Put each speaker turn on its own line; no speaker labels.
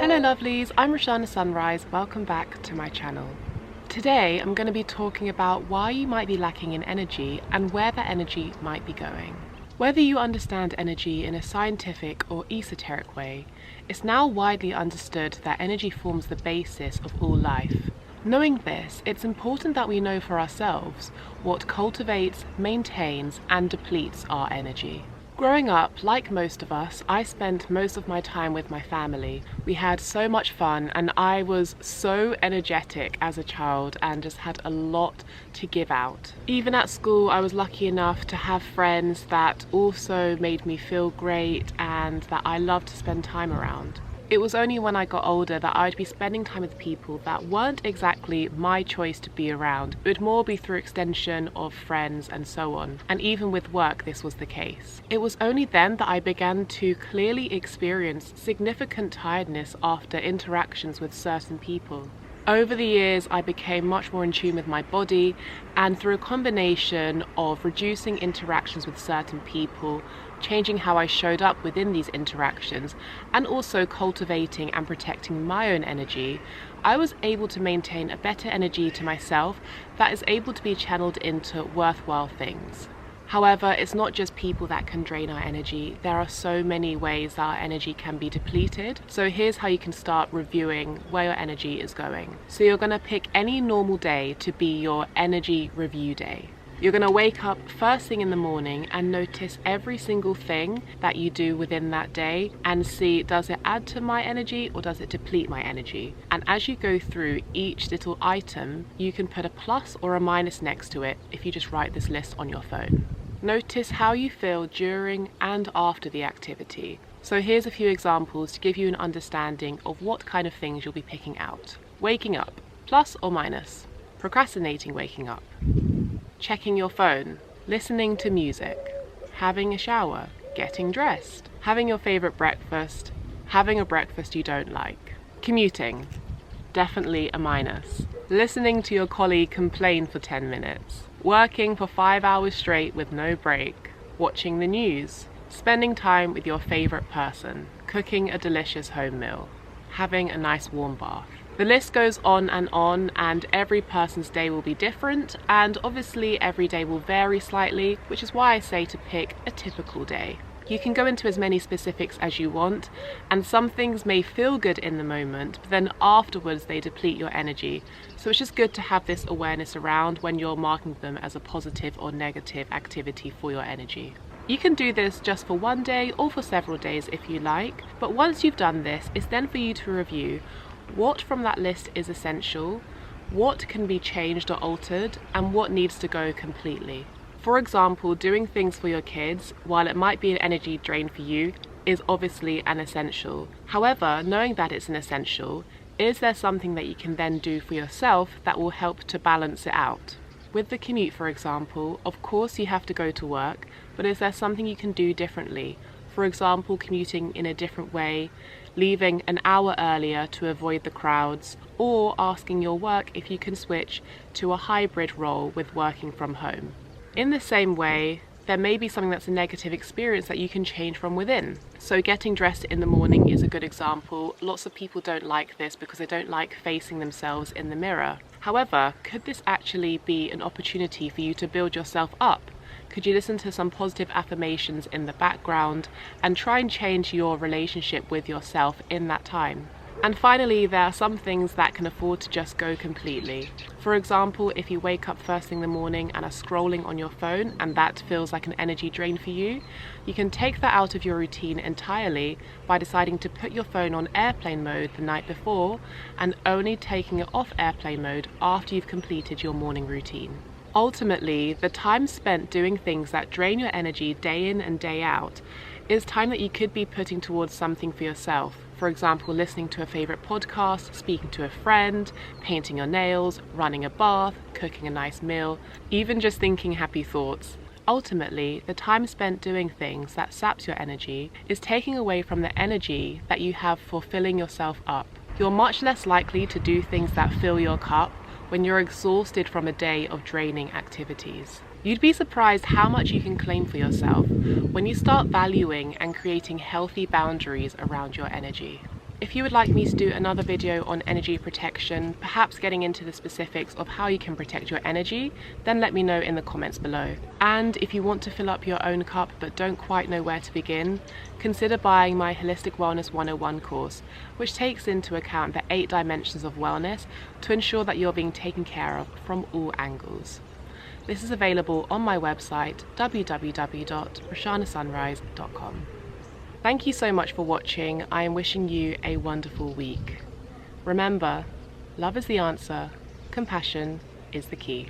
Hello lovelies, I'm Roshana Sunrise, welcome back to my channel. Today I'm going to be talking about why you might be lacking in energy and where that energy might be going. Whether you understand energy in a scientific or esoteric way, it's now widely understood that energy forms the basis of all life. Knowing this, it's important that we know for ourselves what cultivates, maintains and depletes our energy. Growing up, like most of us, I spent most of my time with my family. We had so much fun and I was so energetic as a child and just had a lot to give out. Even at school, I was lucky enough to have friends that also made me feel great and that I loved to spend time around. It was only when I got older that I'd be spending time with people that weren't exactly my choice to be around. It would more be through extension of friends and so on. And even with work, this was the case. It was only then that I began to clearly experience significant tiredness after interactions with certain people. Over the years, I became much more in tune with my body, and through a combination of reducing interactions with certain people, changing how I showed up within these interactions, and also cultivating and protecting my own energy, I was able to maintain a better energy to myself that is able to be channeled into worthwhile things. However, it's not just people that can drain our energy. There are so many ways that our energy can be depleted. So here's how you can start reviewing where your energy is going. So you're going to pick any normal day to be your energy review day. You're going to wake up first thing in the morning and notice every single thing that you do within that day and see, does it add to my energy or does it deplete my energy? And as you go through each little item, you can put a plus or a minus next to it if you just write this list on your phone. Notice how you feel during and after the activity. So here's a few examples to give you an understanding of what kind of things you'll be picking out. Waking up, plus or minus. Procrastinating waking up. Checking your phone, listening to music, having a shower, getting dressed, having your favorite breakfast, having a breakfast you don't like. Commuting, definitely a minus. Listening to your colleague complain for 10 minutes. Working for 5 hours straight with no break. Watching the news. Spending time with your favorite person. Cooking a delicious home meal. Having a nice warm bath. The list goes on and every person's day will be different, and obviously every day will vary slightly, which is why I say to pick a typical day. You can go into as many specifics as you want, and some things may feel good in the moment, but then afterwards they deplete your energy. So it's just good to have this awareness around when you're marking them as a positive or negative activity for your energy. You can do this just for one day or for several days if you like, but once you've done this, it's then for you to review what from that list is essential, what can be changed or altered, and what needs to go completely. For example, doing things for your kids, while it might be an energy drain for you, is obviously an essential. However, knowing that it's an essential, is there something that you can then do for yourself that will help to balance it out? With the commute, for example, of course you have to go to work, but is there something you can do differently? For example, commuting in a different way, leaving an hour earlier to avoid the crowds, or asking your work if you can switch to a hybrid role with working from home. In the same way, there may be something that's a negative experience that you can change from within. So getting dressed in the morning is a good example. Lots of people don't like this because they don't like facing themselves in the mirror. However, could this actually be an opportunity for you to build yourself up? Could you listen to some positive affirmations in the background and try and change your relationship with yourself in that time? And finally, there are some things that can afford to just go completely. For example, if you wake up first thing in the morning and are scrolling on your phone and that feels like an energy drain for you, you can take that out of your routine entirely by deciding to put your phone on airplane mode the night before and only taking it off airplane mode after you've completed your morning routine. Ultimately, the time spent doing things that drain your energy day in and day out is time that you could be putting towards something for yourself. For example, listening to a favorite podcast, speaking to a friend, painting your nails, running a bath, cooking a nice meal, even just thinking happy thoughts. Ultimately, the time spent doing things that saps your energy is taking away from the energy that you have for filling yourself up. You're much less likely to do things that fill your cup when you're exhausted from a day of draining activities. You'd be surprised how much you can claim for yourself when you start valuing and creating healthy boundaries around your energy. If you would like me to do another video on energy protection, perhaps getting into the specifics of how you can protect your energy, then let me know in the comments below. And if you want to fill up your own cup but don't quite know where to begin, consider buying my Holistic Wellness 101 course, which takes into account the 8 dimensions of wellness to ensure that you're being taken care of from all angles. This is available on my website, www.roshanasunrise.com. Thank you so much for watching. I am wishing you a wonderful week. Remember, love is the answer, compassion is the key.